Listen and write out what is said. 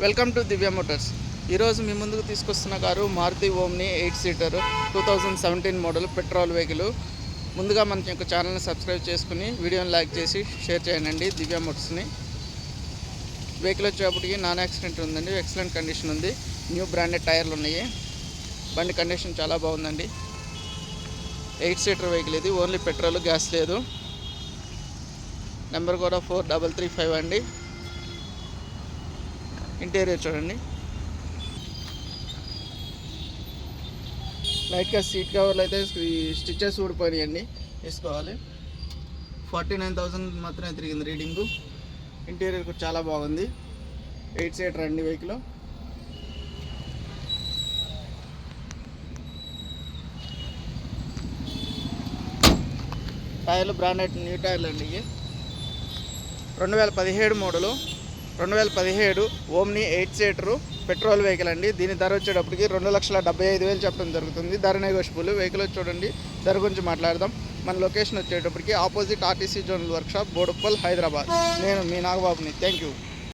Welcome to Divya Motors. ఈరోజు మీ ముందుకు తీసుకొస్తున్న car Maruti Omni 8 seater 2017 model petrol vehicle. ముందుగా మన యొక్క ఛానల్ని సబ్స్క్రైబ్ చేసుకుని వీడియోని లైక్ చేసి షేర్ చేయండి. దివ్య మోటార్స్ని వెహికల్ వచ్చేటప్పటికి నాన్ యాక్సిడెంట్ ఉందండి, ఎక్సలెంట్ కండిషన్ ఉంది. న్యూ బ్రాండెడ్ టైర్లు ఉన్నాయి. బండి కండిషన్ చాలా బాగుందండి. 8 సీటర్ వెహికల్ ఇది, ఓన్లీ పెట్రోల్, గ్యాస్ లేదు. నెంబర్ కూడా 4335 అండి. ఇంటీరియర్ చూడండి, లైట్గా సీట్ కవర్లు అయితే స్టిచెస్ ఊడిపోయినాయండి, వేసుకోవాలి. 49,000 మాత్రమే తిరిగింది రీడింగు. ఇంటీరియర్ కూడా చాలా బాగుంది. 8 సీటర్ అండి వెహికల్. టైర్లు బ్రాండెడ్ న్యూ టైర్లు అండి. ఇవి 2017 మోడలు, 2017 ఓమ్ని 8 సీటరు పెట్రోల్ వెహికల్ అండి. దీని ధర వచ్చేటప్పటికి 2,75,000 చెప్పడం జరుగుతుంది. ధర నెగోషియబుల్. వెహికల్ చూడండి, ధర గురించి మాట్లాడదాం. మన లొకేషన్ వచ్చేటప్పటికి opposite RTC zonal workshop, Boduppal, Hyderabad. నేను మీ నాగబాబుని. Thank you.